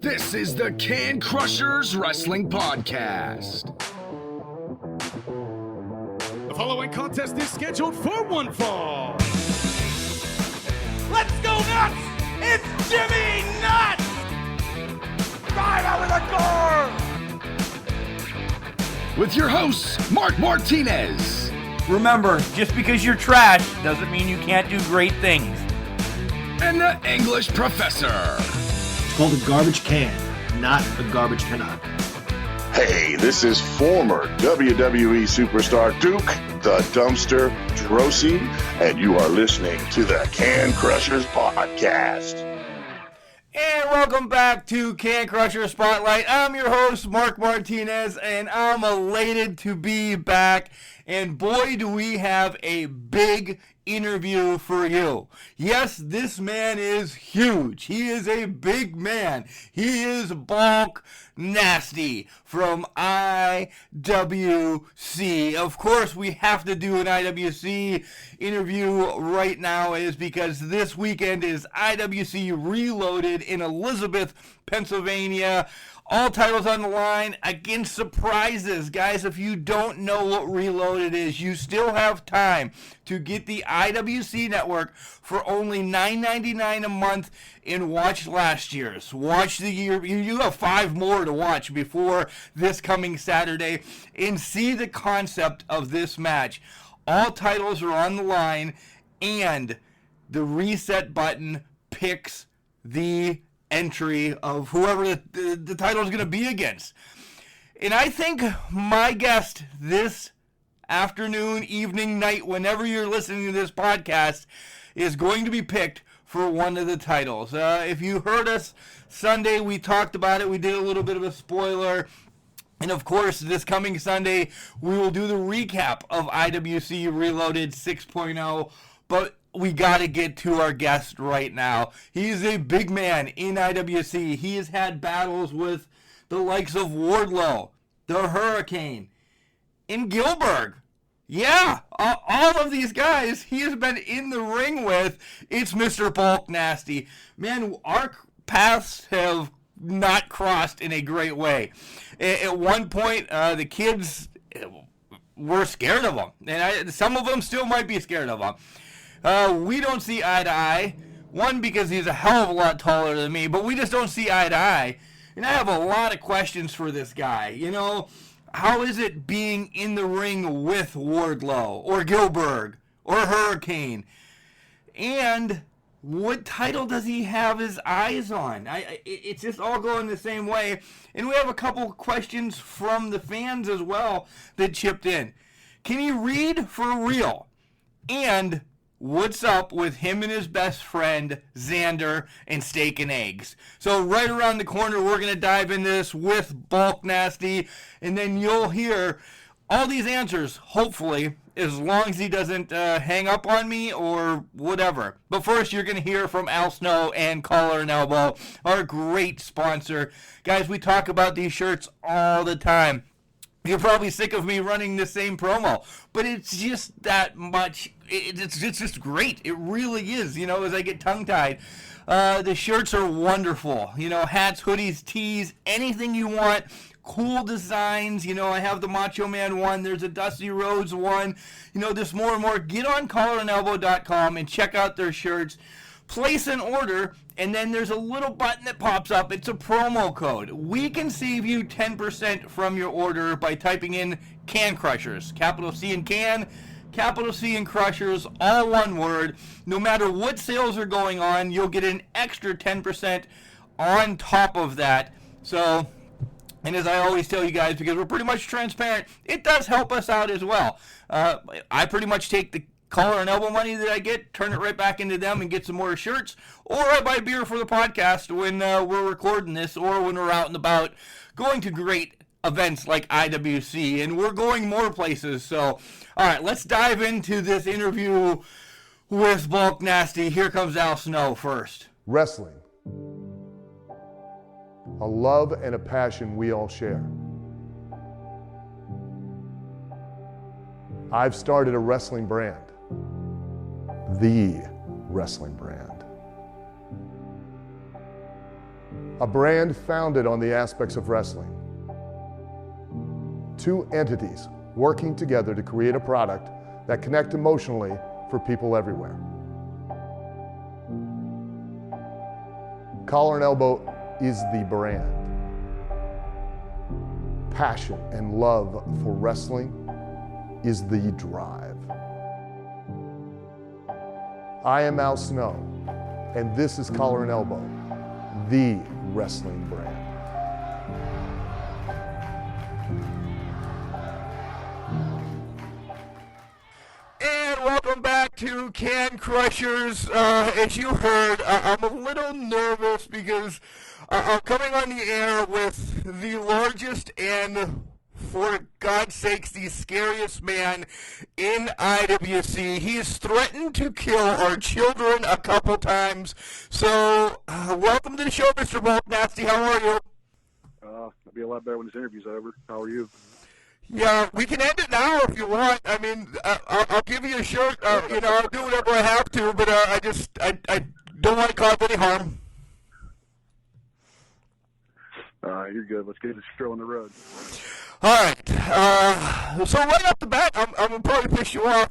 This is the Can Crushers Wrestling Podcast. The following contest is scheduled for one fall. Let's go nuts! It's Jimmy Nuts! Drive out with a car! With your hosts, Mark Martinez. Remember, just because you're trash doesn't mean you can't do great things. And the English Professor. It's called a garbage can, not a garbage cannot. Hey, this is former WWE superstar Duke, the Dumpster Drosy, and you are listening to the Can Crushers Podcast. And welcome back to Can Crusher Spotlight. I'm your host, Mark Martinez, and I'm elated to be back. And boy, do we have a big interview for you. Yes, this man is huge. He is a big man. He is Bulk Nasty from IWC. Of course, we have to do an IWC interview right now is because this weekend is IWC Reloaded in Elizabeth, Pennsylvania. All titles on the line against surprises. Guys, if you don't know what Reloaded is, you still have time to get the IWC network for only $9.99 a month and watch last year's. Watch the year. You have 5 more to watch before this coming Saturday and see the concept of this match. All titles are on the line and the reset button picks the entry of whoever the title is going to be against. And I think my guest this afternoon, evening, night, whenever you're listening to this podcast, is going to be picked for one of the titles. If you heard us Sunday, we talked about it. We did a little bit of a spoiler. And of course, this coming Sunday, we will do the recap of IWC Reloaded 6.0. But we got to get to our guest right now. He's a big man in IWC. He has had battles with the likes of Wardlow, the Hurricane, and Gilbert. Yeah, all of these guys he has been in the ring with. It's Mr. Bulk Nasty. Man, our paths have not crossed in a great way. At one point, the kids were scared of him. And some of them still might be scared of him. We don't see eye to eye. One, because he's a hell of a lot taller than me, but we just don't see eye to eye. And I have a lot of questions for this guy. You know, how is it being in the ring with Wardlow or Gilbert or Hurricane? And what title does he have his eyes on? It's just all going the same way. And we have a couple questions from the fans as well that chipped in. Can he read for real? And what's up with him and his best friend, Xander, and Steak and Eggs? So right around the corner, we're going to dive into this with Bulk Nasty, and then you'll hear all these answers, hopefully, as long as he doesn't hang up on me or whatever. But first, you're going to hear from Al Snow and Collar and Elbow, our great sponsor. Guys, we talk about these shirts all the time. You're probably sick of me running the same promo, but it's just that much. It's just great. It really is, you know, as I get tongue-tied. The shirts are wonderful. You know, hats, hoodies, tees, anything you want. Cool designs. You know, I have the Macho Man one. There's a Dusty Rhodes one. You know, there's more and more. Get on collarandelbow.com and check out their shirts. Place an order, and then there's a little button that pops up. It's a promo code. We can save you 10% from your order by typing in Can Crushers. Capital C in Can, capital C in Crushers, all one word. No matter what sales are going on, you'll get an extra 10% on top of that. So, and as I always tell you guys, because we're pretty much transparent, it does help us out as well. I pretty much take the collar and elbow money that I get, turn it right back into them and get some more shirts, or I buy beer for the podcast when we're recording this, or when we're out and about going to great events like IWC, and we're going more places. So, all right, let's dive into this interview with Bulk Nasty. Here comes Al Snow first. Wrestling, a love and a passion we all share. I've started a wrestling brand, the wrestling brand. A brand founded on the aspects of wrestling. Two entities working together to create a product that connect emotionally for people everywhere. Collar and Elbow is the brand. Passion and love for wrestling is the drive. I am Al Snow, and this is Collar and Elbow, the wrestling brand. And welcome back to Can Crushers. As you heard, I'm a little nervous because I'm coming on the air with the largest and, for God's sakes, the scariest man in IWC. He has threatened to kill our children a couple times. So, welcome to the show, Mr. Bulk Nasty. How are you? It'll be a lot better when this interview's over. How are you? Yeah, we can end it now if you want. I mean, I'll give you a shirt. I'll do whatever I have to, but I don't want to cause any harm. You're good. Let's get this show on the road. All right. So right off the bat, I'm going to probably piss you off.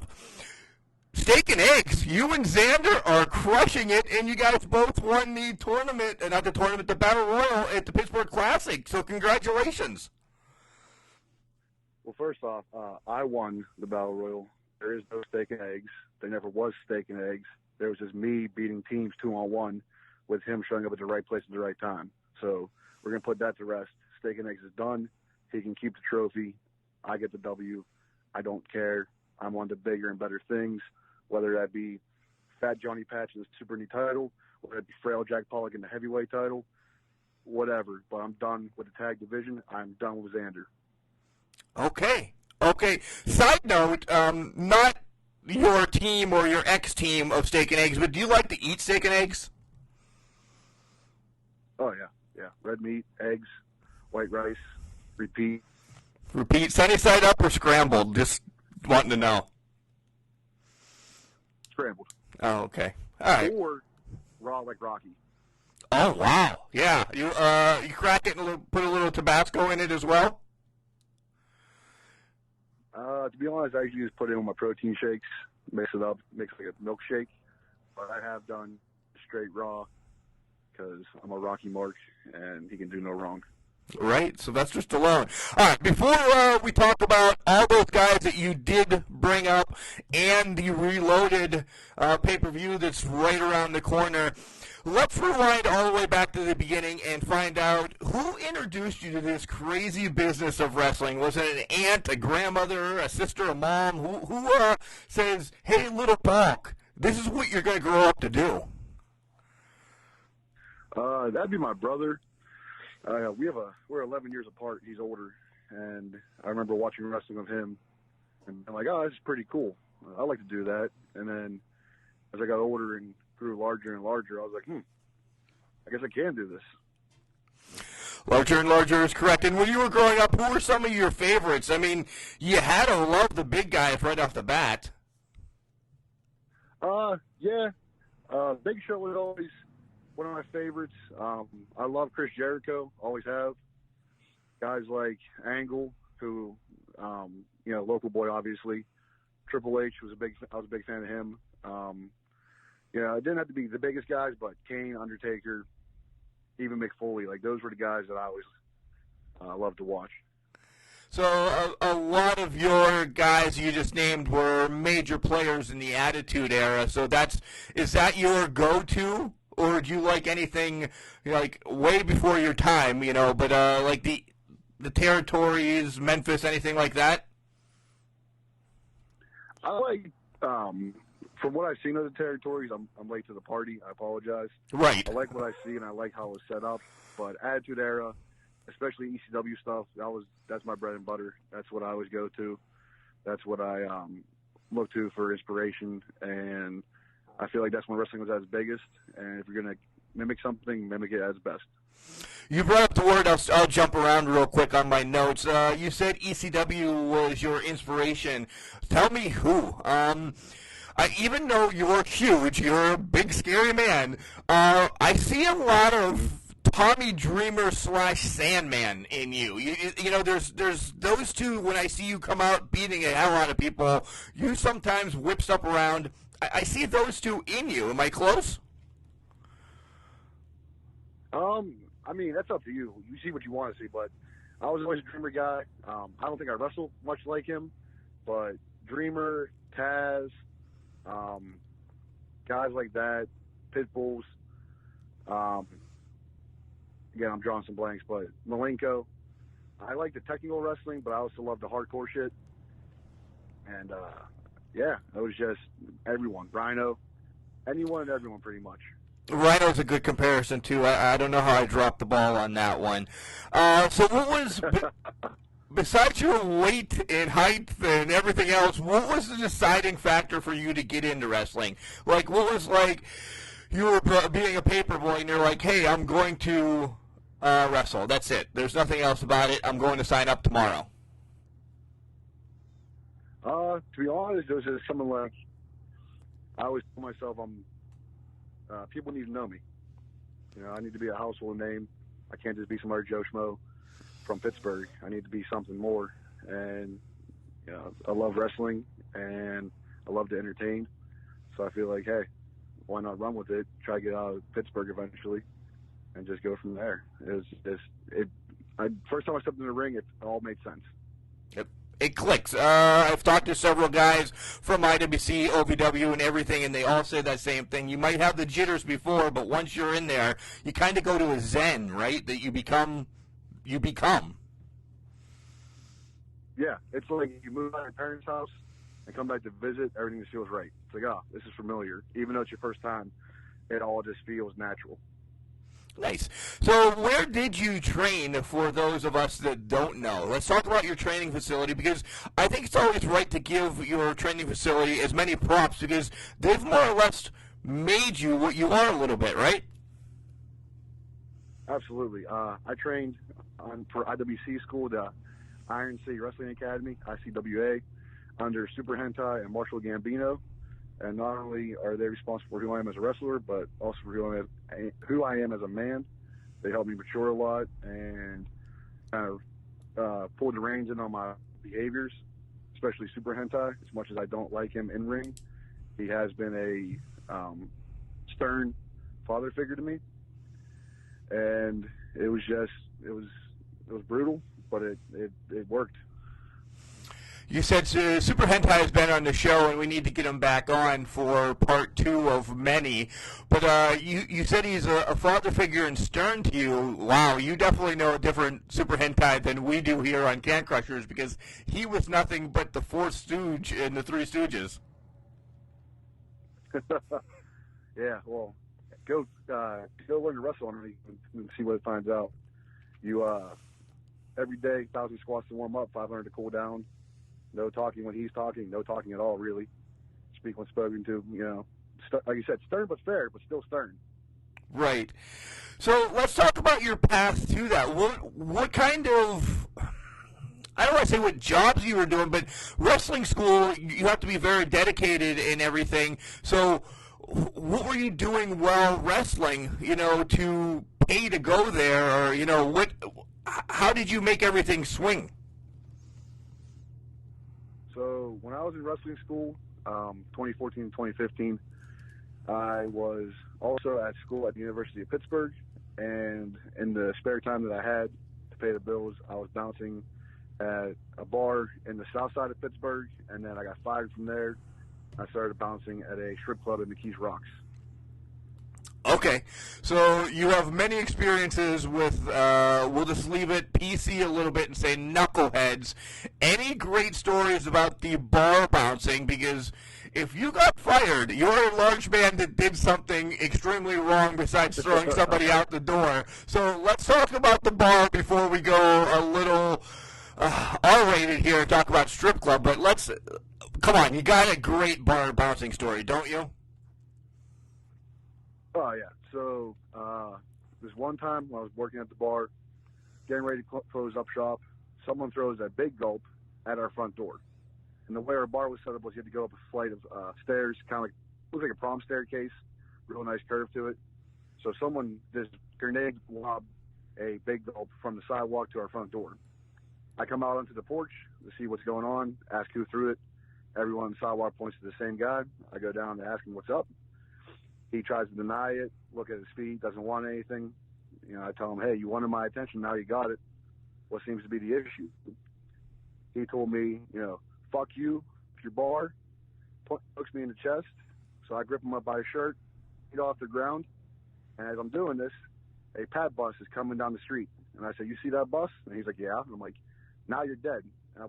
Steak and eggs. You and Xander are crushing it, and you guys both won the tournament, not the tournament, the Battle Royal at the Pittsburgh Classic. So congratulations. Well, first off, I won the Battle Royal. There is no steak and eggs. There never was steak and eggs. There was just me beating teams 2-on-1 with him showing up at the right place at the right time. So we're going to put that to rest. Steak and eggs is done. He can keep the trophy. I get the W. I don't care. I'm on to bigger and better things, whether that be Fat Johnny Patch in the Super Knee title, whether it be Frail Jack Pollock in the heavyweight title, whatever. But I'm done with the tag division. I'm done with Xander. Okay. Side note, not your team or your ex-team of steak and eggs, but do you like to eat steak and eggs? Oh, yeah. Red meat, eggs, white rice, repeat. Sunny side up or scrambled? Just wanting to know. Scrambled. Oh, okay. All right. Or raw like Rocky. Oh, wow. Yeah. You crack it and put a little Tabasco in it as well? To be honest, I usually just put it in with my protein shakes, mix it up, mix like a milkshake. But I have done straight raw because I'm a Rocky Mark and he can do no wrong. Right, Sylvester Stallone. All right, before we talk about all those guys that you did bring up and the Reloaded pay-per-view that's right around the corner, let's rewind all the way back to the beginning and find out who introduced you to this crazy business of wrestling. Was it an aunt, a grandmother, a sister, a mom? Who says, hey, little Bulk, this is what you're going to grow up to do? That'd be my brother. We're 11 years apart. He's older, and I remember watching wrestling with him, and I'm like, oh, this is pretty cool. I like to do that. And then as I got older and grew larger and larger, I was like, I guess I can do this. Larger and larger is correct. And when you were growing up, who were some of your favorites? I mean, you had to love the big guys right off the bat. Yeah. Big Show was always one of my favorites. I love Chris Jericho, always have. Guys like Angle, who, local boy, obviously. Triple H I was a big fan of him. It didn't have to be the biggest guys, but Kane, Undertaker, even Mick Foley, like those were the guys that I always loved to watch. So a lot of your guys you just named were major players in the Attitude Era. So is that your go-to? Or do you like anything like way before your time, but like the territories, Memphis, anything like that? I like, from what I've seen of the territories, I'm late to the party. I apologize. Right. I like what I see, and I like how it was set up. But Attitude Era, especially ECW stuff, that's my bread and butter. That's what I always go to. That's what I look to for inspiration, and I feel like that's when wrestling was at its biggest, and if you're going to mimic something, mimic it at its best. You brought up the word. I'll jump around real quick on my notes. You said ECW was your inspiration. Tell me who. Even though you're huge, you're a big, scary man, I see a lot of Tommy Dreamer / Sandman in you. You know, there's those two. When I see you come out beating a hell out of people, you sometimes whip stuff around. I see those two in you. Am I close? I mean, that's up to you. You see what you want to see, but I was always a Dreamer guy. I don't think I wrestle much like him, but Dreamer, Taz, guys like that, Pitbulls. Again, I'm drawing some blanks, but Malenko. I like the technical wrestling, but I also love the hardcore shit. And, yeah, it was just everyone. Rhino, anyone and everyone pretty much. Rhino's a good comparison, too. I don't know how I dropped the ball on that one. So what was, besides your weight and height and everything else, what was the deciding factor for you to get into wrestling? Like, what was, like, you were being a paper boy and you're like, hey, I'm going to wrestle. That's it. There's nothing else about it. I'm going to sign up tomorrow. To be honest, it was just something like, I always tell myself people need to know me. You know, I need to be a household name. I can't just be some other Joe Schmo from Pittsburgh. I need to be something more. And, you know, I love wrestling and I love to entertain. So I feel like, hey, why not run with it, try to get out of Pittsburgh eventually, and just go from there. First time I stepped in the ring, it all made sense. Yep. It clicks. I've talked to several guys from IWC, OVW, and everything, and they all say that same thing. You might have the jitters before, but once you're in there, you kind of go to a zen, right? That you become. Yeah, it's like you move out of your parents' house and come back to visit, everything just feels right. It's like, oh, this is familiar. Even though it's your first time, it all just feels natural. Nice. So where did you train for those of us that don't know? Let's talk about your training facility, because I think it's always right to give your training facility as many props, because they've more or less made you what you are a little bit, right? Absolutely. I trained for IWC school, the Iron City Wrestling Academy, ICWA, under Super Hentai and Marshall Gambino. And not only are they responsible for who I am as a wrestler, but also for who I am as a man. They helped me mature a lot and kind of pull the reins in on my behaviors, especially Super Hentai. As much as I don't like him in ring, he has been a stern father figure to me. And it was brutal, but it worked. You said Super Hentai has been on the show, and we need to get him back on for part 2 of many. But you said he's a father figure and stern to you. Wow, you definitely know a different Super Hentai than we do here on Can Crushers, because he was nothing but the fourth stooge in the Three Stooges. Yeah, well, go learn to wrestle on me and see what it finds out. You every day, 1,000 squats to warm up, 500 to cool down. No talking when he's talking, no talking at all, really. Speak when spoken to, you know. Like you said, stern but fair, but still stern. Right. So let's talk about your path to that. What kind of, I don't want to say what jobs you were doing, but wrestling school, you have to be very dedicated in everything. So what were you doing while wrestling, you know, to pay to go there? Or, you know, how did you make everything swing? So when I was in wrestling school, 2014 and 2015, I was also at school at the University of Pittsburgh, and in the spare time that I had to pay the bills, I was bouncing at a bar in the south side of Pittsburgh, and then I got fired from there. I started bouncing at a strip club in McKees Rocks. Okay, so you have many experiences with, we'll just leave it PC a little bit and say knuckleheads. Any great stories about the bar bouncing? Because if you got fired, you're a large man that did something extremely wrong besides throwing somebody out the door. So let's talk about the bar before we go a little R-rated here and talk about strip club. But come on, you got a great bar bouncing story, don't you? Oh, yeah. So this one time when I was working at the bar, getting ready to close up shop, someone throws a big gulp at our front door. And the way our bar was set up was you had to go up a flight of stairs, kind of like, looks like a prom staircase, real nice curve to it. So someone just grenade lob a big gulp from the sidewalk to our front door. I come out onto the porch to see what's going on, ask who threw it. Everyone on the sidewalk points to the same guy. I go down to ask him what's up. He tries to deny it, look at his feet, doesn't want anything. I tell him, hey, you wanted my attention, now you got it. What seems to be the issue? He told me, fuck you, it's your bar, pokes me in the chest. So I grip him up by his shirt, get off the ground, and as I'm doing this, a PAT bus is coming down the street. And I said, you see that bus? And he's like, yeah. And I'm like, now you're dead. And I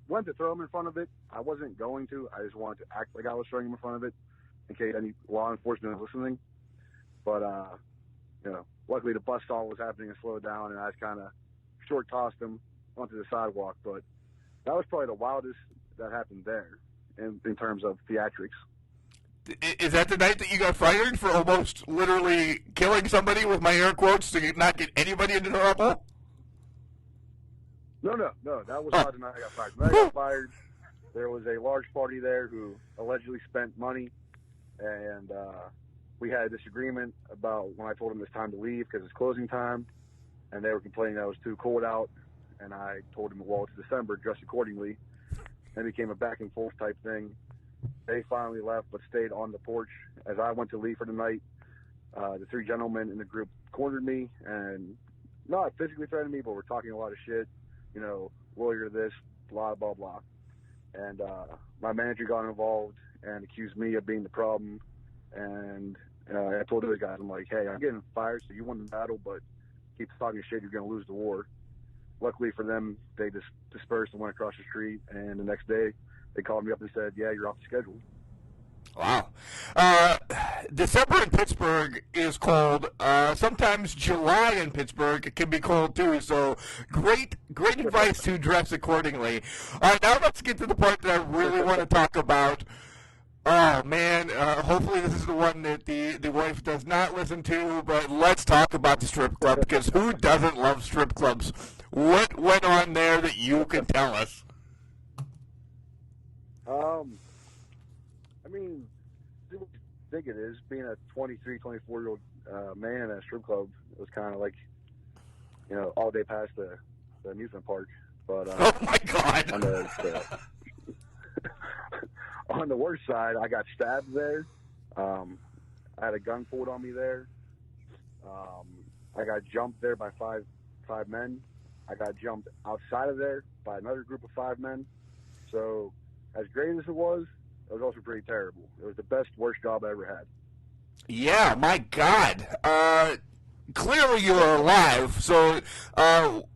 went to throw him in front of it. I wasn't going to. I just wanted to act like I was throwing him in front of it in case any law enforcement was listening. But, luckily the bus saw what was happening and slowed down, and I just kind of short-tossed him onto the sidewalk. But that was probably the wildest that happened there in terms of theatrics. Is that the night that you got fired for almost literally killing somebody with my air quotes to not get anybody into trouble? No. That was not the night I got fired. The night I got fired, there was a large party there who allegedly spent money, and we had a disagreement about when I told them it's time to leave because it's closing time, and they were complaining that it was too cold out, and I told them, well, it's December, dress accordingly. And it became a back and forth type thing. They finally left but stayed on the porch. As I went to leave for the night, the three gentlemen in the group cornered me and not physically threatened me, but were talking a lot of shit, lawyer this, blah, blah, blah. And my manager got involved and accused me of being the problem. And I told those guys, I'm like, hey, I'm getting fired, so you won the battle, but keep talking shit, you're going to lose the war. Luckily for them, they just dispersed and went across the street, and the next day they called me up and said, yeah, you're off the schedule. Wow. December in Pittsburgh is cold. Sometimes July in Pittsburgh can be cold too. So great advice to dress accordingly. All right, now let's get to the part that I really want to talk about. Oh man, hopefully this is the one that the wife does not listen to, but let's talk about the strip club, because who doesn't love strip clubs? What went on there that you can tell us? I mean, I think it is. Being a 23, 24-year-old man at a strip club, it was kind of like, all day past the amusement park. But oh my God! On the worst side, I got stabbed there. I had a gun pulled on me there. I got jumped there by five men. I got jumped outside of there by another group of 5 men. So, as great as it was also pretty terrible. It was the best, worst job I ever had. Yeah, my God. Clearly you were alive. So,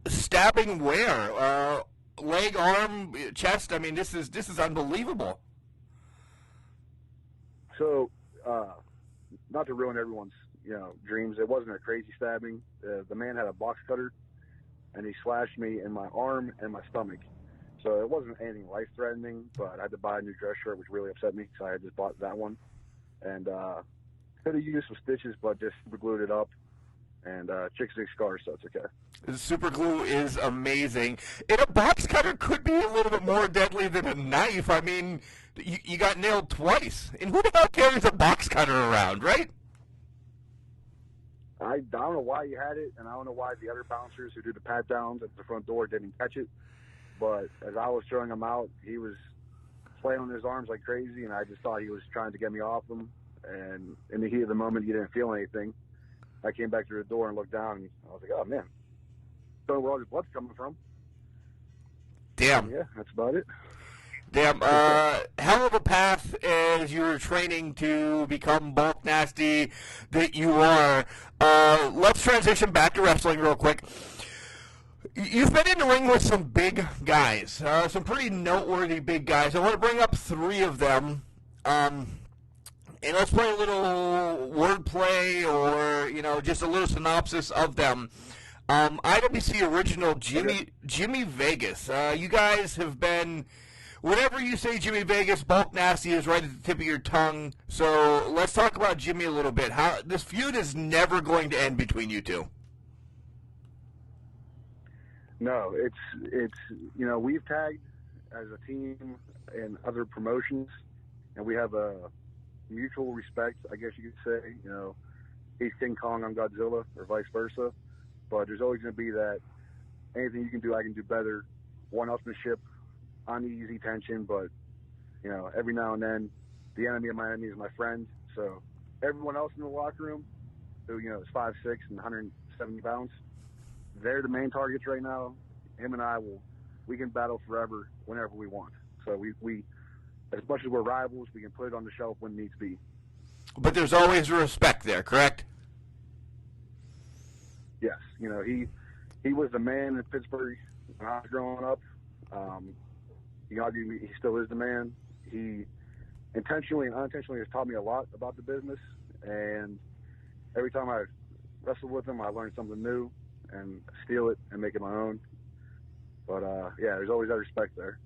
stabbing where? Leg, arm, chest? I mean, this is unbelievable. So, not to ruin everyone's, dreams, it wasn't a crazy stabbing. The man had a box cutter, and he slashed me in my arm and my stomach. So it wasn't anything life-threatening, but I had to buy a new dress shirt, which really upset me, so I had just bought that one. And could have used some stitches, but just super glued it up. And chicks make scars, so it's okay. The super glue is amazing. And a box cutter could be a little bit more deadly than a knife. I mean, you got nailed twice. And who the hell carries a box cutter around, right? I don't know why he had it, and I don't know why the other bouncers who do the pat-downs at the front door didn't catch it. But as I was throwing him out, he was flailing his arms like crazy, and I just thought he was trying to get me off him. And in the heat of the moment, he didn't feel anything. I came back through the door and looked down, and I was like, oh, man. Don't know where all this blood's coming from. Damn. Yeah, that's about it. Damn. Hell of a path as you were training to become bulk nasty that you are. Let's transition back to wrestling real quick. You've been in the ring with some big guys, some pretty noteworthy big guys. I want to bring up 3 of them. And let's play a little wordplay or, just a little synopsis of them. IWC original Jimmy Vegas. You guys have been, whenever you say Jimmy Vegas, bulk nasty is right at the tip of your tongue. So let's talk about Jimmy a little bit. How this feud is never going to end between you two. No, it's we've tagged as a team in other promotions, and we have a mutual respect, I guess you could say. he's King Kong, I'm Godzilla, or vice versa. But there's always going to be that anything you can do, I can do better. One-upmanship, uneasy tension, but, you know, every now and then, the enemy of my enemy is my friend. So everyone else in the locker room, who, you know, is 5'6" and 170 pounds, they're the main targets right now. Him and we can battle forever whenever we want. So we as much as we're rivals, we can put it on the shelf when needs be. But there's always respect there, correct? Yes. You know, he was the man in Pittsburgh when I was growing up. You can argue he still is the man. He intentionally and unintentionally has taught me a lot about the business, and every time I wrestle with him, I learn something new and steal it and make it my own. But, yeah, there's always that respect there.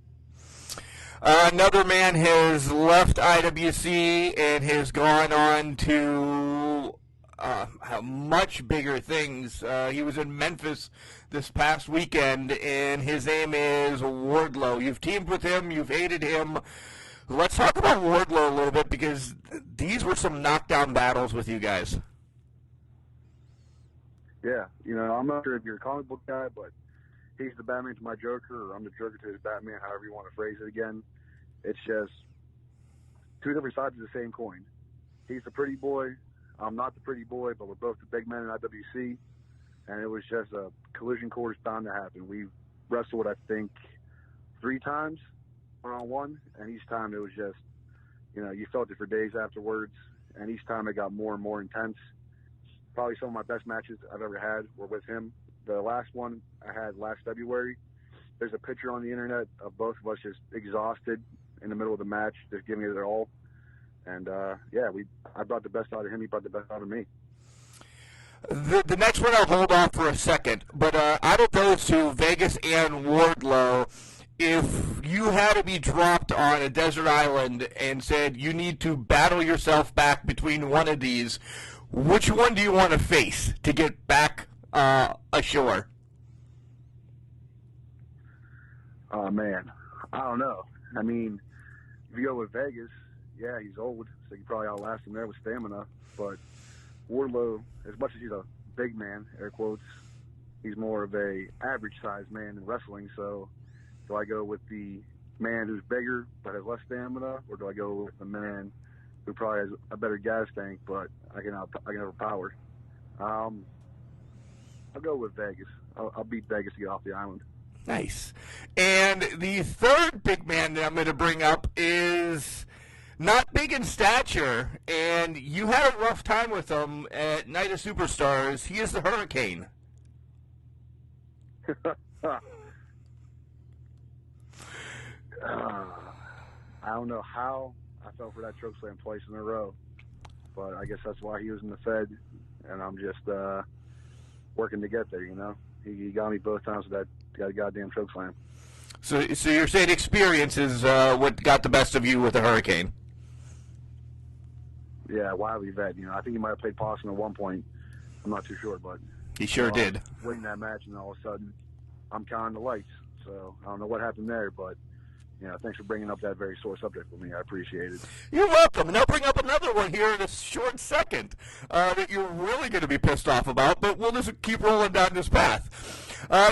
Another man has left IWC and has gone on to much bigger things. He was in Memphis this past weekend, and his name is Wardlow. You've teamed with him. You've aided him. Let's talk about Wardlow a little bit, because these were some knockdown battles with you guys. Yeah, you know, I'm not sure if you're a comic book guy, but he's the Batman to my Joker, or I'm the Joker to his Batman, however you want to phrase it again. It's just two different sides of the same coin. He's the pretty boy. I'm not the pretty boy, but we're both the big men in IWC, and it was just a collision course bound to happen. We wrestled, I think, 3 times one-on-one, and each time it was just, you know, you felt it for days afterwards, and each time it got more and more intense. Probably some of my best matches I've ever had were with him. The last one I had last February, there's a picture on the internet of both of us just exhausted in the middle of the match, just giving it all. And, yeah, I brought the best out of him. He brought the best out of me. The next one I'll hold off for a second. But out of those two, Vegas and Wardlow, if you had to be dropped on a desert island and said you need to battle yourself back between one of these, which one do you want to face to get back ashore? Oh, man. I don't know. I mean, if you go with Vegas, yeah, he's old, so you probably outlast him there with stamina. But Wardlow, as much as he's a big man, air quotes, he's more of a average-sized man in wrestling. So do I go with the man who's bigger but has less stamina, or do I go with the man who probably has a better gas tank but I can overpower? I'll go with Vegas. I'll beat Vegas to get off the island. Nice. And the third big man that I'm going to bring up is not big in stature, and you had a rough time with him at Night of Superstars. He is the Hurricane. I don't know how I fell for that chokeslam twice in a row, but I guess that's why he was in the Fed, and I'm just working to get there, you know. He got me both times with that goddamn chokeslam. So you're saying experience is what got the best of you with the Hurricane? Yeah, wily vet. You know, I think he might have played Possum at one point. I'm not too sure, but he sure did. Winning that match, and all of a sudden, I'm counting the lights. So I don't know what happened there, but you know, thanks for bringing up that very sore subject with me. I appreciate it. You're welcome. And I'll bring up another one here in a short second that you're really going to be pissed off about, but we'll just keep rolling down this path.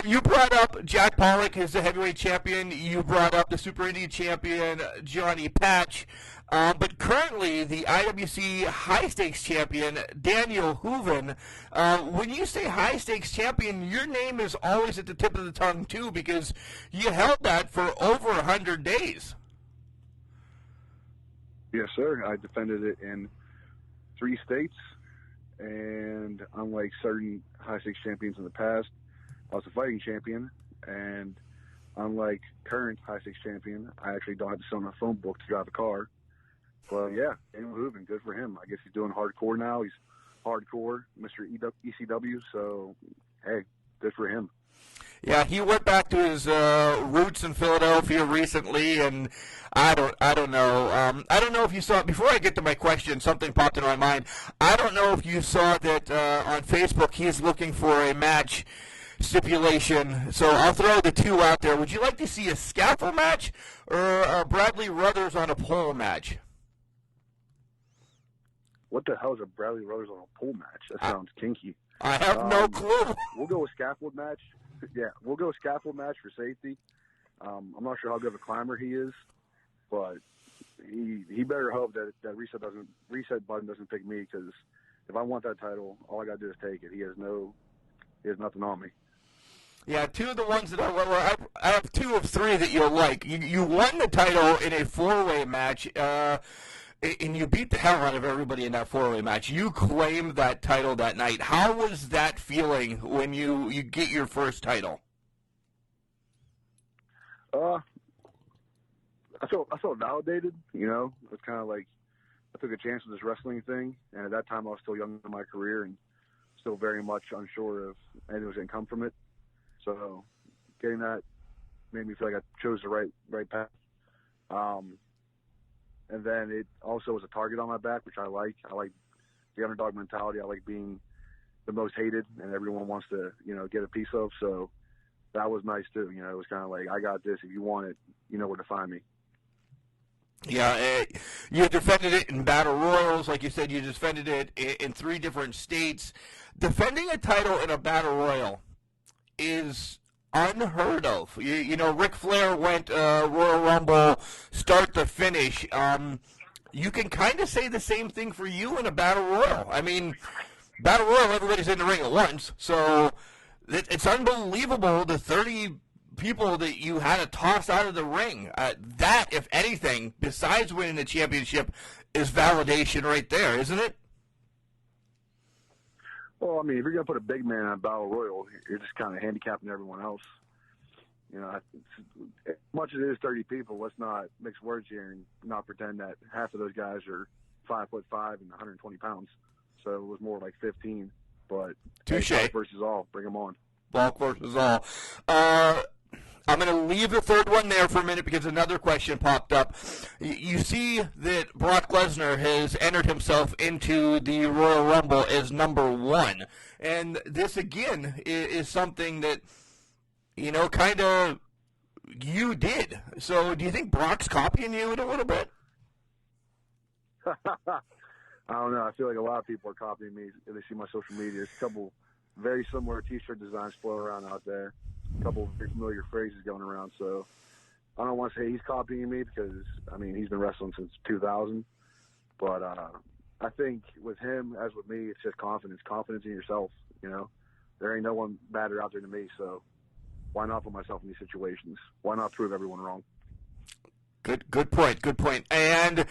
You brought up Jack Pollock as the heavyweight champion. You brought up the Super Indian champion, Johnny Patch. But currently, the IWC High Stakes Champion, Daniel Hooven. When you say High Stakes Champion, your name is always at the tip of the tongue, too, because you held that for over 100 days. Yes, sir. I defended it in 3 states, and unlike certain High Stakes champions in the past, I was a fighting champion, and unlike current High Stakes champion, I actually don't have to sit on a phone book to drive a car. Well, yeah, Daniel Hooven, good for him. I guess he's doing hardcore now. He's hardcore, Mr. ECW, so, hey, good for him. Yeah, he went back to his roots in Philadelphia recently, and I don't know. I don't know if you saw, before I get to my question, something popped in my mind. I don't know if you saw that on Facebook he's looking for a match stipulation, so I'll throw the 2 out there. Would you like to see a scaffold match or Bradley Ruthers on a pole match? what the hell is a Bradley Brothers on a pole match? That sounds kinky. I have no clue. We'll go with scaffold match. Yeah, we'll go with scaffold match for safety. I'm not sure how good of a climber he is, but he better hope that reset button doesn't pick me, because if I want that title, all I got to do is take it. He has nothing on me. Yeah, two of the ones that I have 2 of 3 that you'll like. You won the title in a 4-way match, and you beat the hell out of everybody in that 4-way match. You claimed that title that night. How was that feeling when you get your first title? I felt validated. You know, it's kind of like I took a chance with this wrestling thing, and at that time I was still young in my career and still very much unsure if anything was going to come from it. So getting that made me feel like I chose the right path. And then it also was a target on my back, which I like. I like the underdog mentality. I like being the most hated, and everyone wants to, get a piece of. So that was nice too. It was kind of like, I got this. If you want it, you know where to find me. Yeah, you defended it in battle royals, like you said. You defended it in 3 different states. Defending a title in a battle royal is unheard of. Ric Flair went Royal Rumble start to finish. You can kind of say the same thing for you in a battle royal. I mean, battle royal, everybody's in the ring at once, so it's unbelievable the 30 people that you had to toss out of the ring. That, if anything, besides winning the championship, is validation right there, isn't it? Well, I mean, if you're going to put a big man on Battle Royal, you're just kind of handicapping everyone else. As much as it is 30 people, let's not mix words here and not pretend that half of those guys are 5'5" and 120 pounds. So it was more like 15. But touche. Bulk versus all, bring them on. Bulk versus all. I'm going to leave the third one there for a minute because another question popped up. You see that Brock Lesnar has entered himself into the Royal Rumble as number 1. And this, again, is something that, kind of you did. So do you think Brock's copying you a little bit? I don't know. I feel like a lot of people are copying me if they see my social media. There's a couple very similar T-shirt designs floating around out there. A couple of very familiar phrases going around. So I don't want to say he's copying me because, he's been wrestling since 2000. But I think with him, as with me, it's just confidence. Confidence in yourself, There ain't no one better out there than me, so why not put myself in these situations? Why not prove everyone wrong? Good point. And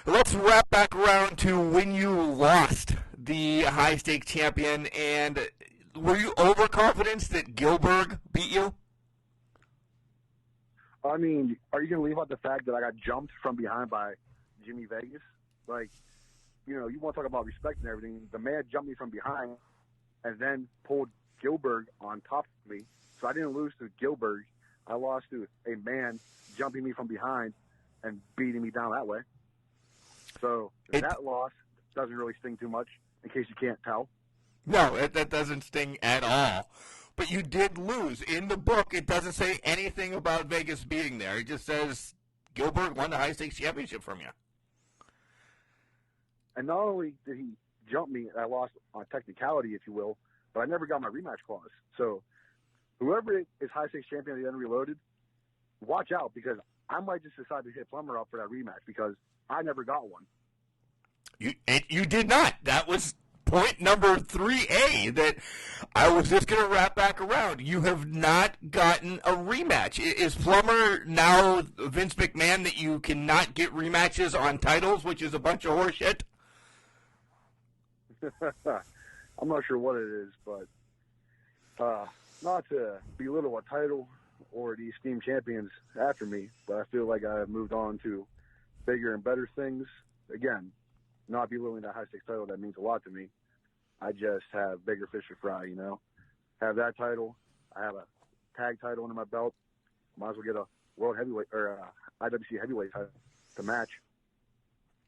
let's wrap back around to when you lost the High Stakes Champion. And were you overconfident that Gilbert beat you? Are you going to leave out the fact that I got jumped from behind by Jimmy Vegas? You want to talk about respect and everything. The man jumped me from behind and then pulled Gilbert on top of me. So I didn't lose to Gilbert. I lost to a man jumping me from behind and beating me down that way. So that loss doesn't really sting too much, in case you can't tell. No, that doesn't sting at all. But you did lose. In the book, it doesn't say anything about Vegas being there. It just says Gilbert won the High Stakes Championship from you. And not only did he jump me, I lost on technicality, if you will, but I never got my rematch clause. So whoever is High Stakes Champion at the end of Reloaded, watch out, because I might just decide to hit Plummer up for that rematch because I never got one. You did not. That was point number 3A that I was just going to wrap back around. You have not gotten a rematch. Is Plummer now Vince McMahon that you cannot get rematches on titles, which is a bunch of horseshit? I'm not sure what it is, but not to belittle a title or the esteemed champions after me, but I feel like I've moved on to bigger and better things. Again, not belittling that high stakes title, that means a lot to me. I just have bigger fish to fry, Have that title. I have a tag title under my belt. Might as well get a world heavyweight or IWC heavyweight title to match.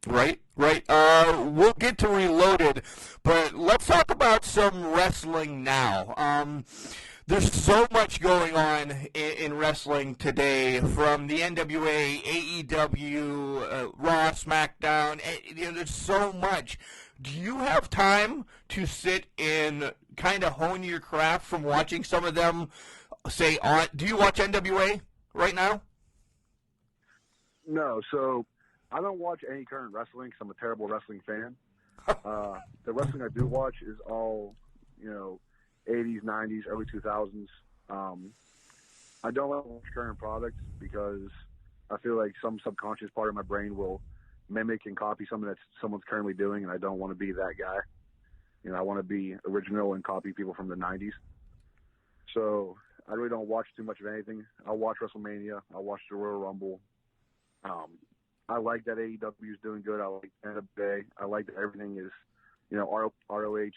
Right. We'll get to Reloaded, but let's talk about some wrestling now. There's so much going on in wrestling today, from the NWA, AEW, Raw, SmackDown. There's so much. do you have time to sit and kind of hone your craft from watching some of them, say, do you watch NWA right now? No, so I don't watch any current wrestling because I'm a terrible wrestling fan. The wrestling I do watch is all, 80s, 90s, early 2000s. I don't watch current products because I feel like some subconscious part of my brain will mimic and copy something that someone's currently doing, and I don't want to be that guy. I want to be original and copy people from the 90s. So I really don't watch too much of anything. I'll watch WrestleMania. I'll watch the Royal Rumble. I like that AEW is doing good. I like NWA. I like that everything is, ROH,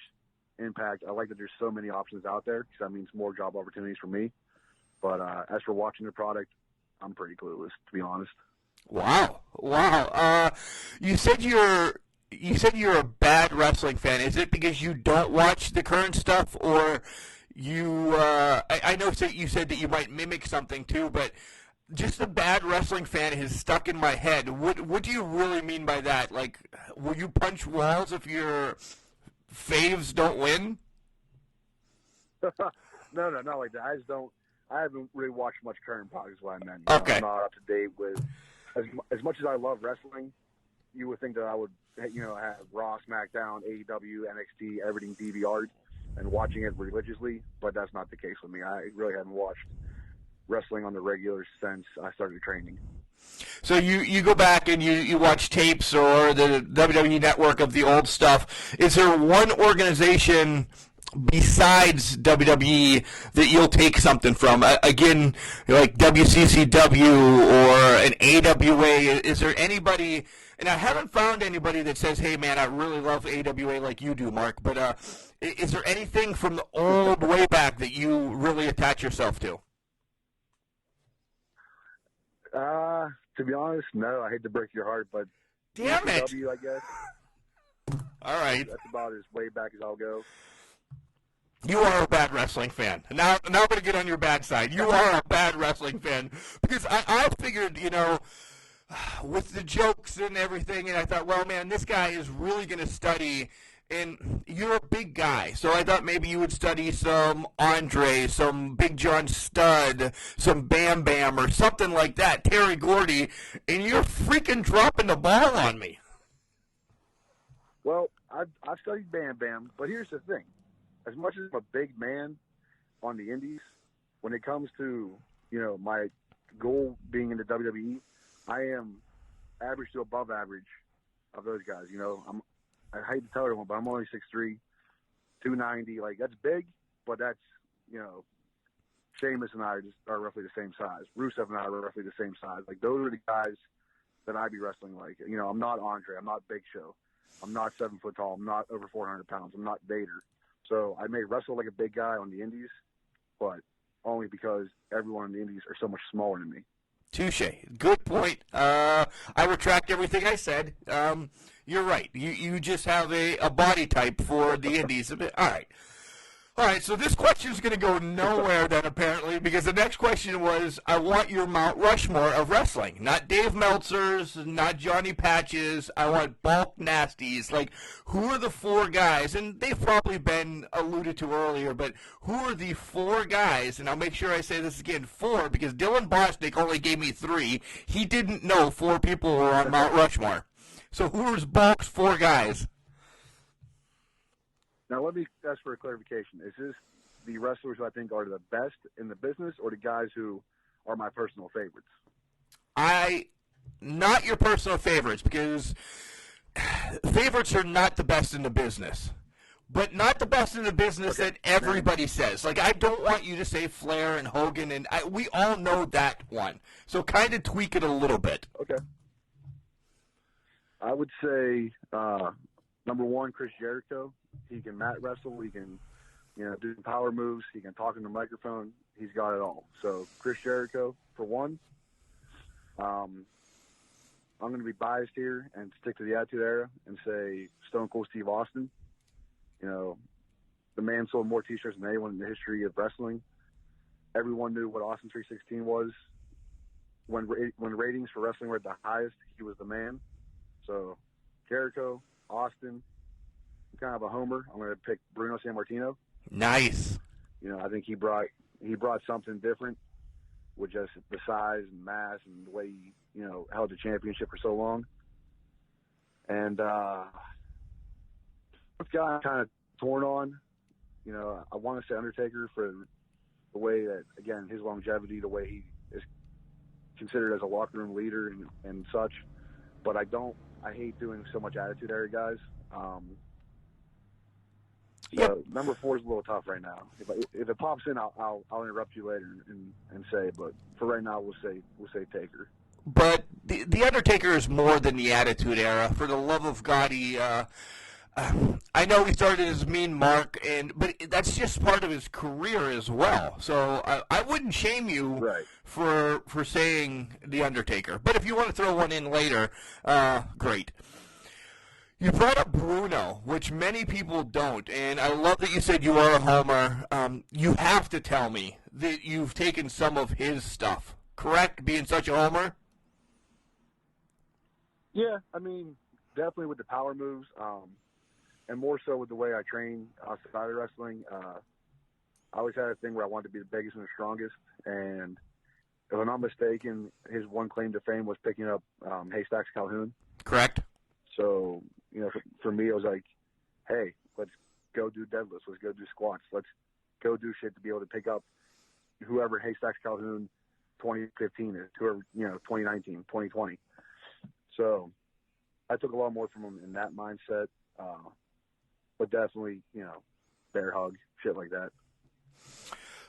Impact. I like that there's so many options out there because that means more job opportunities for me. But as for watching the product, I'm pretty clueless, to be honest. Wow. You said you're a bad wrestling fan. Is it because you don't watch the current stuff, or you? I know you said that you might mimic something too, but just a bad wrestling fan is stuck in my head. What do you really mean by that? Like, will you punch walls if your faves don't win? No, not like that. I haven't really watched much current products, is what I meant. Okay. I'm not up to date with, as much as I love wrestling, you would think that I would, have Raw, SmackDown, AEW, NXT, everything DVR'd and watching it religiously, but that's not the case with me. I really haven't watched wrestling on the regular since I started training. So you go back and you watch tapes or the WWE Network of the old stuff. Is there one organization besides WWE that you'll take something from? Again, like WCCW or an AWA. Is there anybody? And I haven't found anybody that says, "Hey, man, I really love AWA like you do, Mark." But is there anything from the old way back that you really attach yourself to? To be honest, no. I hate to break your heart, but damn it, AEW, I guess. All right, that's about as way back as I'll go. You are a bad wrestling fan. Now I'm going to get on your bad side. You are a bad wrestling fan because I figured, with the jokes and everything, and I thought, well, man, this guy is really going to study. And you're a big guy, so I thought maybe you would study some Andre, some Big John Studd, some Bam Bam, or something like that, Terry Gordy, and you're freaking dropping the ball on me. Well, I've studied Bam Bam, but here's the thing. As much as I'm a big man on the indies, when it comes to, my goal being in the WWE, I am average to above average of those guys. I hate to tell everyone, but I'm only 6'3", 290. Like, that's big, but that's, Sheamus and I are roughly the same size. Rusev and I are roughly the same size. Like, those are the guys that I'd be wrestling like. I'm not Andre. I'm not Big Show. I'm not 7 foot tall. I'm not over 400 pounds. I'm not Vader. So I may wrestle like a big guy on the indies, but only because everyone in the indies are so much smaller than me. Touche. Good point. I retract everything I said. You're right. You just have a body type for the indies. All right. All right, so this question is going to go nowhere then, apparently, because the next question was, I want your Mount Rushmore of wrestling. Not Dave Meltzer's, not Johnny Patch's. I want Bulk Nasty's. Like, who are the four guys? And they've probably been alluded to earlier, but who are the four guys? And I'll make sure I say this again, four, because Dylan Bosnick only gave me three. He didn't know four people were on Mount Rushmore. So who's Bulk's four guys? Now, let me ask for a clarification. Is this the wrestlers who I think are the best in the business or the guys who are my personal favorites? Not your personal favorites, because favorites are not the best in the business. But not the best in the business that everybody says. Like, I don't want you to say Flair and Hogan, and we all know that one. So kind of tweak it a little bit. Okay. I would say, number one, Chris Jericho. He can mat wrestle. He can, do power moves. He can talk in the microphone. He's got it all. So Chris Jericho, for one. I'm going to be biased here and stick to the Attitude Era and say Stone Cold Steve Austin. The man sold more T-shirts than anyone in the history of wrestling. Everyone knew what Austin 316 was. When ratings for wrestling were at the highest, he was the man. So Jericho, Austin, kind of a homer. I'm going to pick Bruno Sammartino. Nice. I think he brought something different with just the size and mass and the way he, held the championship for so long. And this guy I'm kind of torn on. I want to say Undertaker for the way that, again, his longevity, the way he is considered as a locker room leader and such. But I hate doing so much attitude era guys. So number 4 is a little tough right now. If it pops in, I'll interrupt you later and say. But for right now, we'll say Taker. But the Undertaker is more than the Attitude Era. For the love of God, I know he started as Mean Mark, but that's just part of his career as well. So I wouldn't shame you for saying the Undertaker. But if you want to throw one in later, great. You brought up Bruno, which many people don't, and I love that you said you are a homer. You have to tell me that you've taken some of his stuff, correct, being such a homer? Yeah, definitely with the power moves, and more so with the way I train outside of wrestling. I always had a thing where I wanted to be the biggest and the strongest, and if I'm not mistaken, his one claim to fame was picking up Haystacks Calhoun. Correct. So, for me, it was like, hey, let's go do deadlifts. Let's go do squats. Let's go do shit to be able to pick up whoever Haystacks Calhoun 2015 is, whoever, 2019, 2020. So I took a lot more from him in that mindset, but definitely, bear hug, shit like that.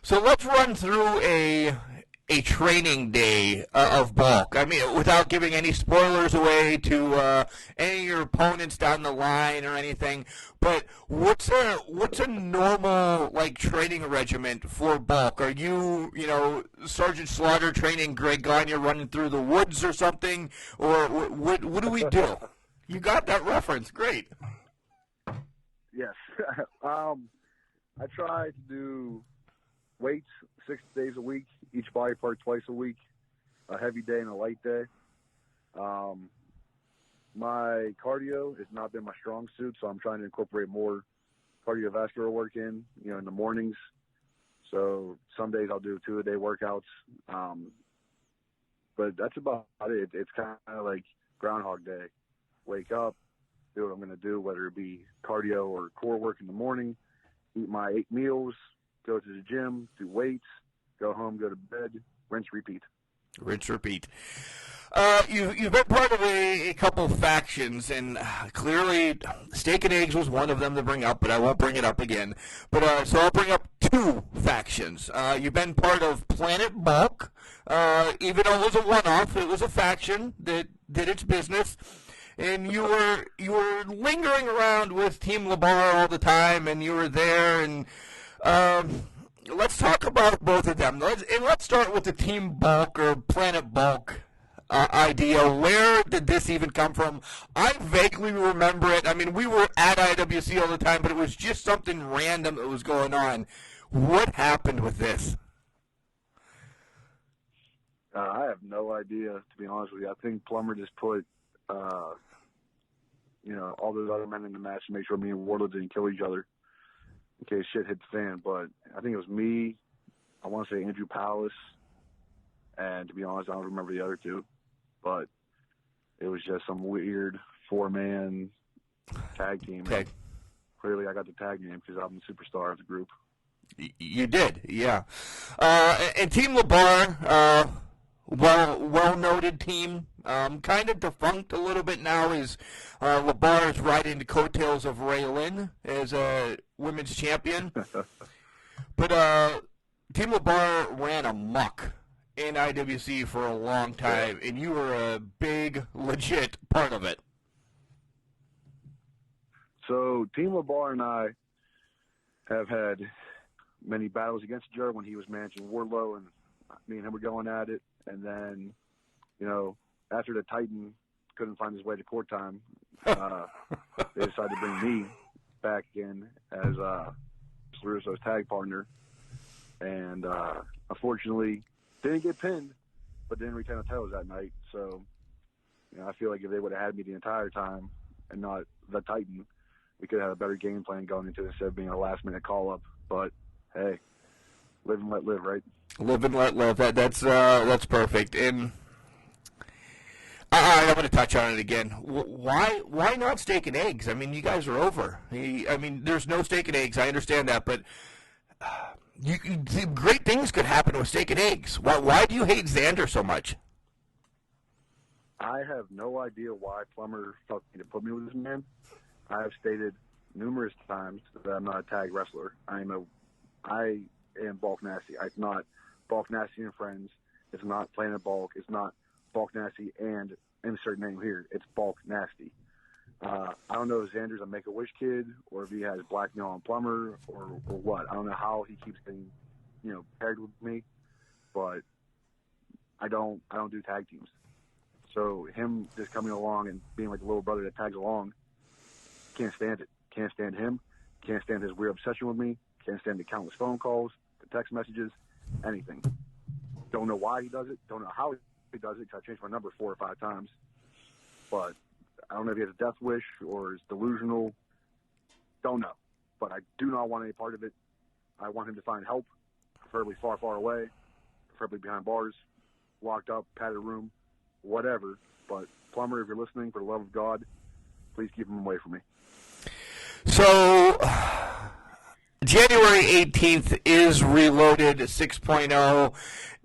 So let's run through a training day of bulk. Without giving any spoilers away to any of your opponents down the line or anything. But what's a normal training regiment for bulk? Are you Sergeant Slaughter training Greg Gagne running through the woods or something, or what do we do? You got that reference, great. Yes, I try to do weights 6 days a week, each body part twice a week, a heavy day and a light day. My cardio has not been my strong suit, so I'm trying to incorporate more cardiovascular work in the mornings. So some days I'll do 2-a-day workouts. But that's about it. It's kind of like Groundhog Day. Wake up, do what I'm going to do, whether it be cardio or core work in the morning, eat my 8 meals, go to the gym, do weights, go home, go to bed, rinse, repeat. Rinse, repeat. You've been part of a couple factions, and clearly Steak and Eggs was one of them to bring up, but I won't bring it up again. But so I'll bring up 2 factions. You've been part of Planet Bulk. Even though it was a one-off, it was a faction that did its business. And you were lingering around with Team LeBar all the time, and you were there, and let's talk about both of them. Let's start with the Team Bulk or Planet Bulk idea. Where did this even come from? I vaguely remember it. We were at IWC all the time, but it was just something random that was going on. What happened with this? I have no idea, to be honest with you. I think Plummer just put all those other men in the match to make sure me and Wardlow didn't kill each other in case shit hit the fan. But I think it was me, I want to say Andrew Palace, and to be honest, I don't remember the other 2. But it was just some weird 4-man tag team. Okay. Clearly I got the tag name because I'm the superstar of the group. You did, yeah. And Team LeBar, well-noted team. Kind of defunct a little bit now is LeBar is riding the coattails of Ray Lynn as a women's champion. But Team LeBar ran amok in IWC for a long time, and you were a big, legit part of it. So Team LeBar and I have had many battles against each other when he was managing Wardlow, and me and him were going at it. And then, after the Titan couldn't find his way to court time, they decided to bring me back in as Russo's tag partner. And unfortunately, didn't get pinned, but didn't retain the titles that night. So, I feel like if they would have had me the entire time and not the Titan, we could have had a better game plan going into it instead of being a last-minute call-up. But, hey, live and let live, right? Live and let live. That's perfect. And I'm going to touch on it again. Why not steak and eggs? I mean, you guys are over. I mean, there's no steak and eggs. I understand that, but great things could happen with steak and eggs. Why do you hate Xander so much? I have no idea why Plummer felt to put me with this man. I have stated numerous times that I'm not a tag wrestler. I am Bulk Nasty. I'm not Bulk Nasty and Friends. It's not Planet Bulk. It's not Bulk Nasty and insert name here. It's Bulk Nasty. I don't know if Xander's a Make-A-Wish kid or if he has blackmail on Plummer or what. I don't know how he keeps getting, paired with me, but I don't do tag teams. So him just coming along and being like a little brother that tags along, can't stand it. Can't stand him. Can't stand his weird obsession with me. Can't stand the countless phone calls, the text messages, anything. Don't know why he does it. Don't know how he does it. 'Cause I changed my number 4 or 5 times. But I don't know if he has a death wish or is delusional. Don't know. But I do not want any part of it. I want him to find help, preferably far, far away, preferably behind bars, locked up, padded room, whatever. But Plummer, if you're listening, for the love of God, please keep him away from me. So, January 18th is Reloaded 6.0,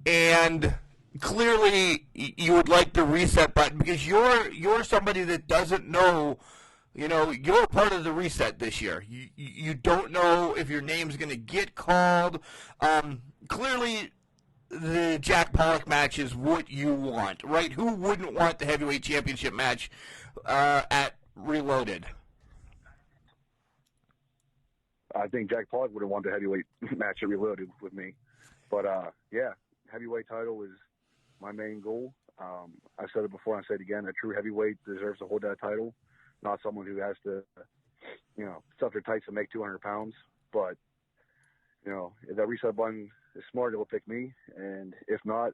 and clearly you would like the reset button because you're somebody that doesn't know, you're part of the reset this year. You don't know if your name's going to get called. Clearly, the Jack Pollock match is what you want, right? Who wouldn't want the heavyweight championship match at Reloaded? I think Jack Pollock would have won the heavyweight match at Reloaded with me. But, yeah, heavyweight title is my main goal. I said it before and I say it again. A true heavyweight deserves to hold that title, not someone who has to, stuff their tights to make 200 pounds. But, if that reset button is smart, it'll pick me. And if not,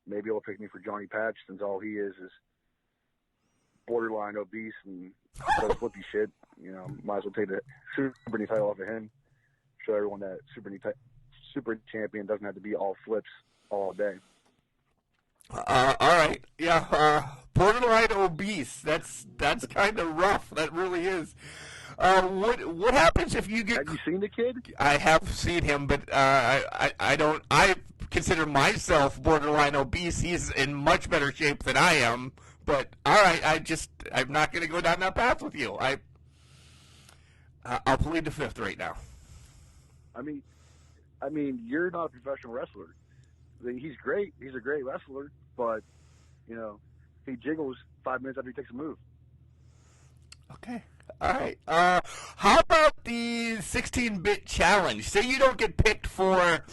maybe it'll pick me for Johnny Patch, since all he is borderline obese and does flippy shit. Might as well take the Super Knee title off of him. Show everyone that Super Champion doesn't have to be all flips all day. All right, yeah, borderline obese. That's kind of rough. That really is. What happens if you get? Have you seen the kid? I have seen him, but I don't. I consider myself borderline obese. He's in much better shape than I am. But all right, I'm not going to go down that path with you. I'll plead the fifth right now. I mean, you're not a professional wrestler. He's great. He's a great wrestler, but he jiggles 5 minutes after he takes a move. Okay. All right. How about the 16-bit challenge? Say you don't get picked for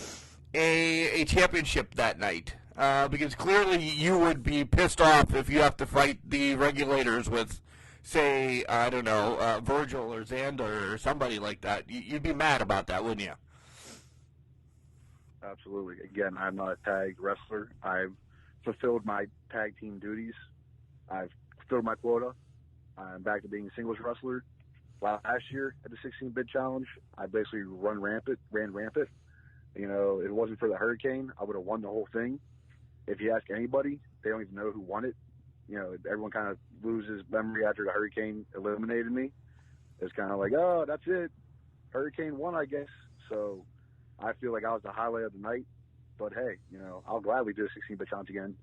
a championship that night, because clearly you would be pissed off if you have to fight the regulators with, say, I don't know, Virgil or Xander or somebody like that. You'd be mad about that, wouldn't you? Absolutely. Again, I'm not a tag wrestler. I've fulfilled my tag team duties. I've fulfilled my quota. I'm back to being a singles wrestler. Last year at the 16-bit challenge, I basically ran rampant. If it wasn't for the Hurricane, I would have won the whole thing. If you ask anybody, they don't even know who won it. Everyone kind of loses memory after the Hurricane eliminated me. It's kind of like, oh, that's it. Hurricane won, I guess. So I feel like I was the highlight of the night. But, hey, I'll gladly do a 16-bit challenge again.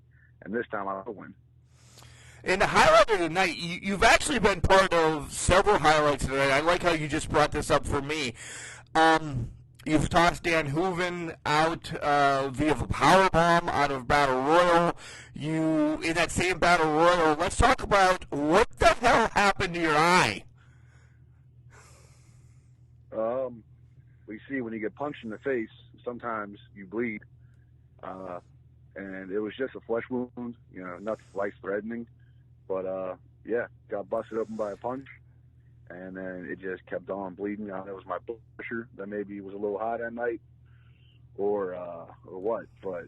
And this time I'll win. And the highlight of the night, you've actually been part of several highlights tonight. I like how you just brought this up for me. You've tossed Dan Hooven out via the powerbomb out of Battle Royal. In that same Battle Royal, let's talk about what the hell happened to your eye. We see when you get punched in the face, sometimes you bleed. And it was just a flesh wound, nothing life-threatening. But, got busted open by a punch. And then it just kept on bleeding. I don't know if it was my blood pressure that maybe was a little high that night or what. But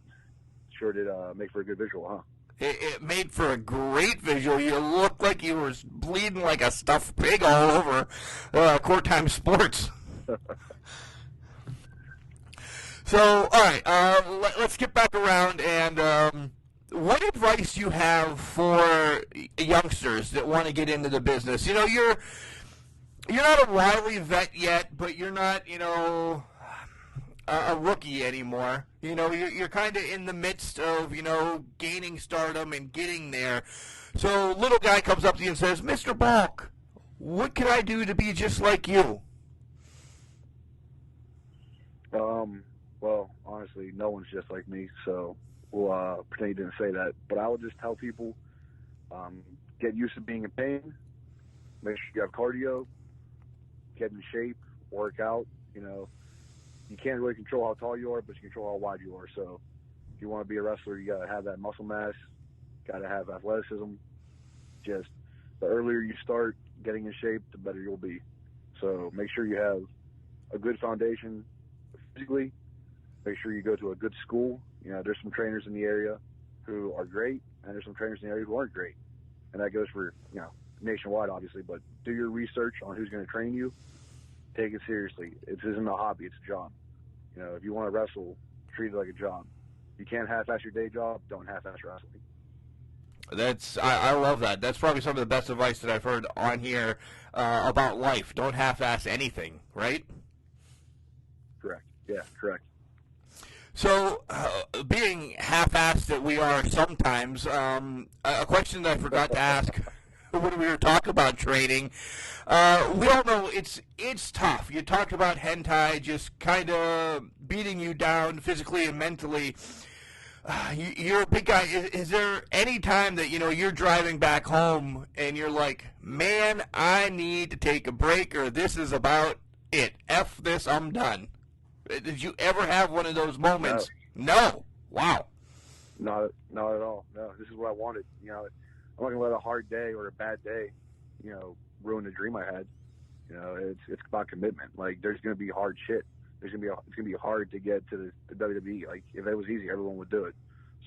sure did make for a good visual, huh? It made for a great visual. You looked like you were bleeding like a stuffed pig all over Court Time Sports. So, all right, let's get back around. And what advice do you have for youngsters that want to get into the business? You know, you're not a wily vet yet, but you're not, a rookie anymore. You know, you're kind of in the midst of, gaining stardom and getting there. So little guy comes up to you and says, Mr. Bulk, what can I do to be just like you? Well, honestly, no one's just like me, so we'll pretend you didn't say that. But I would just tell people, get used to being in pain, make sure you have cardio, get in shape, work out. You can't really control how tall you are, but you control how wide you are. So if you want to be a wrestler, you got to have that muscle mass, got to have athleticism. Just the earlier you start getting in shape, the better you'll be. So make sure you have a good foundation physically. Make sure you go to a good school. There's some trainers in the area who are great, and there's some trainers in the area who aren't great. And that goes for, nationwide, obviously. But do your research on who's going to train you. Take it seriously. It isn't a hobby. It's a job. If you want to wrestle, treat it like a job. You can't half-ass your day job. Don't half-ass wrestling. I love that. That's probably some of the best advice that I've heard on here about life. Don't half-ass anything, right? Correct. Yeah, correct. So, being half-assed that we are sometimes, a question that I forgot to ask when we were talking about training, we all know it's tough. You talked about hentai just kind of beating you down physically and mentally. You're a big guy. Is there any time that, you're driving back home and you're like, man, I need to take a break, or this is about it. F this, I'm done. Did you ever have one of those moments? No. Wow. Not at all. No, this is what I wanted. I'm not going to let a hard day or a bad day, ruin the dream I had. It's about commitment. Like, there's going to be hard shit. It's going to be hard to get to the WWE. Like, if it was easy, everyone would do it.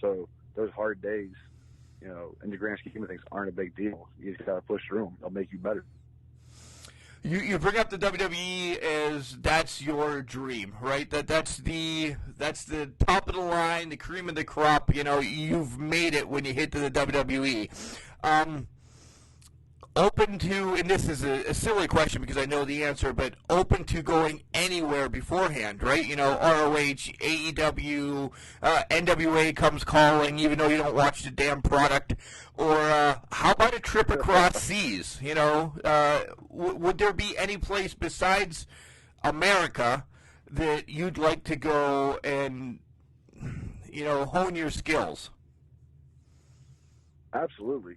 So those hard days, in the grand scheme of things, aren't a big deal. You just got to push through them. They'll make you better. You bring up the WWE as that's your dream, right? That's the top of the line, the cream of the crop. You've made it when you hit to the WWE. Open to, and this is a silly question because I know the answer, but open to going anywhere beforehand, right? ROH, AEW, NWA comes calling, even though you don't watch the damn product. Or how about a trip across seas? Would there be any place besides America that you'd like to go and, hone your skills? Absolutely.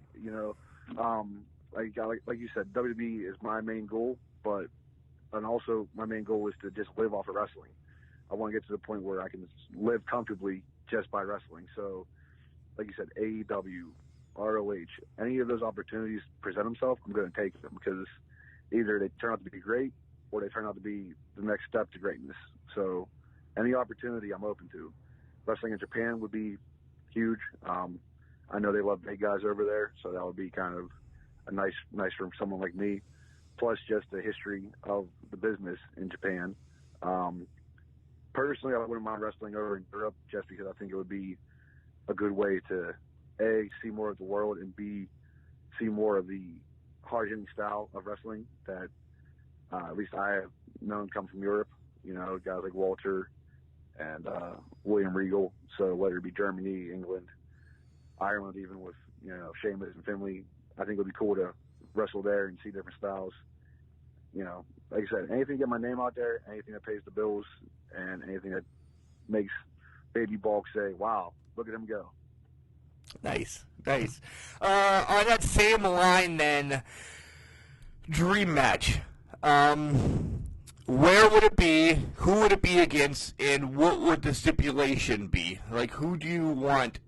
Like you said, WWE is my main goal, and also my main goal is to just live off of wrestling. I want to get to the point where I can live comfortably just by wrestling. So, like you said, AEW, ROH, any of those opportunities present themselves, I'm going to take them because either they turn out to be great or they turn out to be the next step to greatness. So, any opportunity I'm open to. Wrestling in Japan would be huge. I know they love big guys over there, so that would be kind of a nice for someone like me, plus just the history of the business in Japan. Personally, I wouldn't mind wrestling over in Europe just because I think it would be a good way to, A, see more of the world, and B, see more of the hard-hitting style of wrestling that at least I have known come from Europe. Guys like Walter and William Regal. So whether it be Germany, England, Ireland, even with, Sheamus and Finlay, I think it would be cool to wrestle there and see different styles. Like I said, anything to get my name out there, anything that pays the bills, and anything that makes Baby Bulk say, wow, look at him go. Nice. On that same line then, dream match. Where would it be? Who would it be against? And what would the stipulation be? Like, who do you want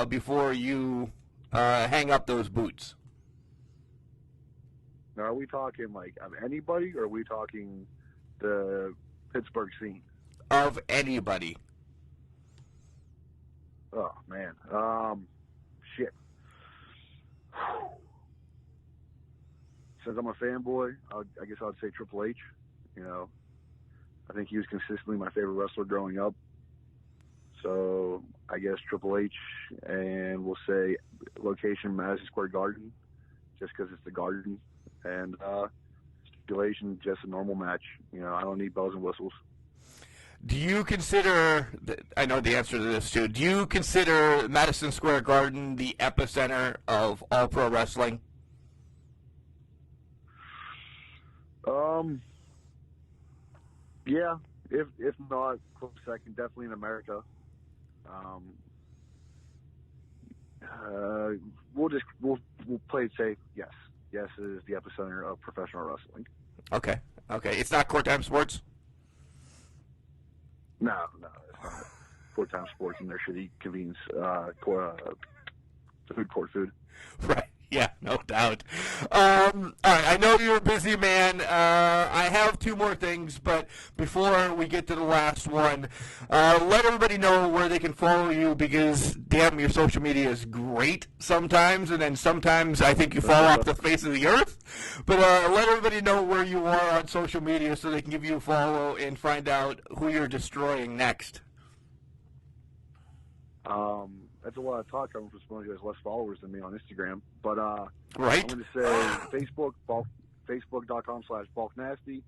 before you hang up those boots? Now, are we talking like of anybody, or are we talking the Pittsburgh scene? Of anybody. Oh man, shit. Since I'm a fanboy, I guess I'd say Triple H. You know, I think he was consistently my favorite wrestler growing up. So I guess Triple H, and we'll say location Madison Square Garden, just because it's the Garden, and stipulation, just a normal match. You know, I don't need bells and whistles. Do you consider, I know the answer to this too, do you consider Madison Square Garden the epicenter of all pro wrestling? Yeah, if not close second, definitely in America. We'll play it safe. Yes, it is the epicenter of professional wrestling. Okay. It's not Court Time Sports. No, it's not. Court Time Sports and their shitty convenience food court food. Right. Yeah, no doubt. All right, I know you're a busy man. I have two more things, but before we get to the last one, let everybody know where they can follow you, because, damn, your social media is great sometimes, and then sometimes I think you fall off the face of the earth. But let everybody know where you are on social media so they can give you a follow and find out who you're destroying next. That's a lot of talk coming from someone who has less followers than me on Instagram. But right. I'm going to say Facebook, Facebook.com/BulkNasty,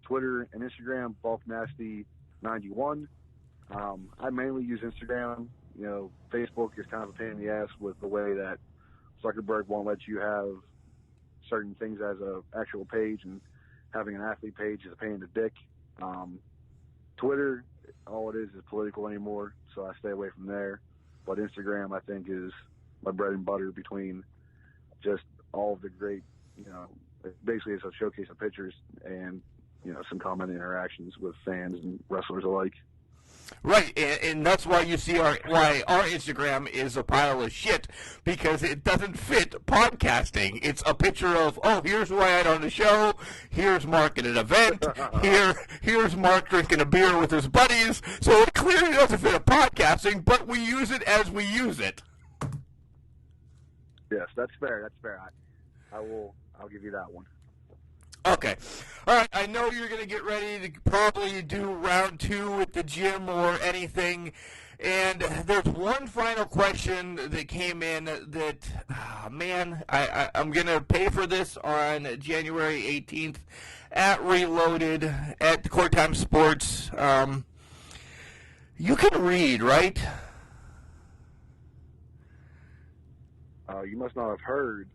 Twitter and Instagram, BulkNasty91. I mainly use Instagram. You know, Facebook is kind of a pain in the ass with the way that Zuckerberg won't let you have certain things as an actual page, and having an athlete page is a pain in the dick. Twitter, all it is political anymore, so I stay away from there. But Instagram, I think, is my bread and butter, between just all of the great, you know, basically it's a showcase of pictures and, you know, some common interactions with fans and wrestlers alike. Right, and that's why you see why our Instagram is a pile of shit, because it doesn't fit podcasting. It's a picture of, oh, here's who I had on the show, here's Mark at an event, here's Mark drinking a beer with his buddies, so it clearly doesn't fit a podcasting, but we use it as we use it. Yes, that's fair. I'll give you that one. Okay. All right, I know you're going to get ready to probably do round 2 at the gym or anything, and there's one final question that came in that, I'm going to pay for this on January 18th at Reloaded at the Court Time Sports. You can read, right? You must not have heard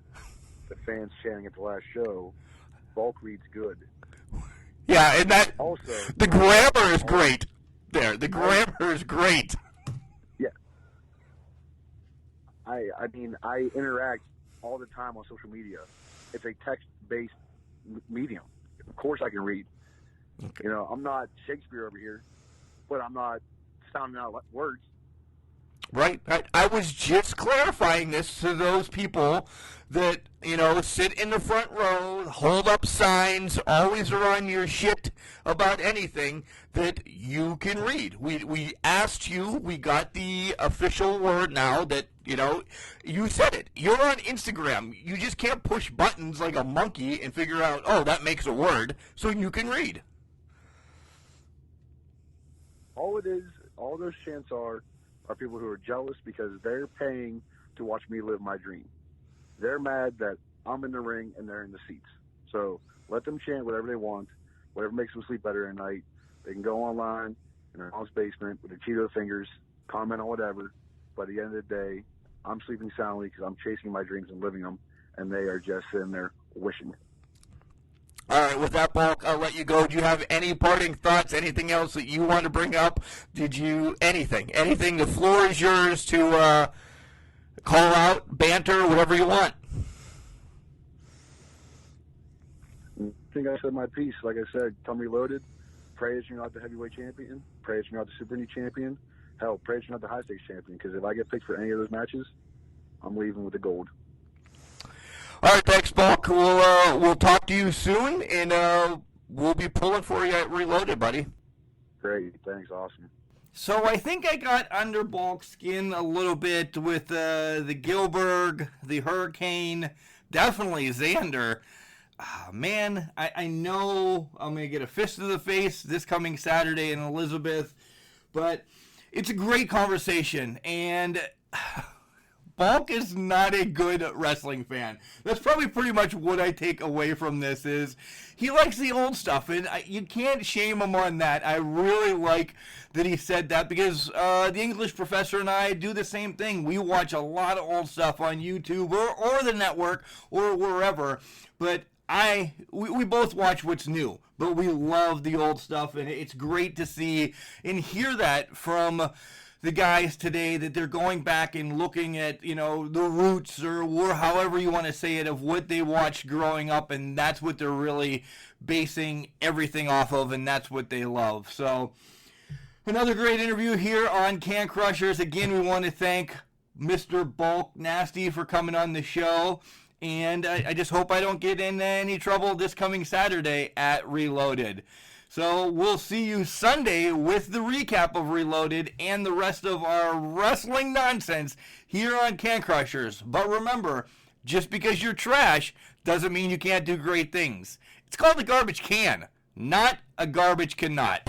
the fans chanting at the last show, Bulk reads good. Yeah, and that also, the grammar is great. There, the grammar is great. Yeah. I mean, I interact all the time on social media. It's a text-based medium. Of course I can read. Okay. You know, I'm not Shakespeare over here, but I'm not sounding out words. Right. I was just clarifying this to those people that, you know, sit in the front row, hold up signs, always are on your shit about anything, that you can read. We asked you, we got the official word now that, you know, you said it. You're on Instagram. You just can't push buttons like a monkey and figure out, oh, that makes a word, so you can read. All it is, all those chants are people who are jealous because they're paying to watch me live my dream. They're mad that I'm in the ring and they're in the seats. So let them chant whatever they want, whatever makes them sleep better at night. They can go online in their mom's basement with their Cheeto fingers, comment on whatever. But at the end of the day, I'm sleeping soundly because I'm chasing my dreams and living them, and they are just sitting there wishing. All right, with that, Bulk, I'll let you go. Do you have any parting thoughts, anything else that you want to bring up? Anything? The floor is yours to call out, banter, whatever you want. I think I said my piece. Like I said, come Reloaded. Pray that you're not the heavyweight champion. Pray that you're not the super knee champion. Hell, pray that you're not the high stakes champion, because if I get picked for any of those matches, I'm leaving with the gold. All right, thanks, Bulk. We'll talk to you soon, and we'll be pulling for you at Reloaded, buddy. Great. Thanks. Awesome. So I think I got under Bulk's skin a little bit with the Gilbert, the Hurricane, definitely Xander. Man, I know I'm going to get a fist to the face this coming Saturday in Elizabeth, but it's a great conversation, and Bulk is not a good wrestling fan. That's probably pretty much what I take away from this is he likes the old stuff, and you can't shame him on that. I really like that he said that because the English professor and I do the same thing. We watch a lot of old stuff on YouTube or the network or wherever, but we both watch what's new, but we love the old stuff, and it's great to see and hear that from the guys today, that they're going back and looking at, the roots or however you want to say it of what they watched growing up, and that's what they're really basing everything off of, and that's what they love. So another great interview here on Can Crushers. Again, we want to thank Mr. Bulk Nasty for coming on the show. And I just hope I don't get in any trouble this coming Saturday at Reloaded. So we'll see you Sunday with the recap of Reloaded and the rest of our wrestling nonsense here on Can Crushers. But remember, just because you're trash doesn't mean you can't do great things. It's called a garbage can, not a garbage cannot.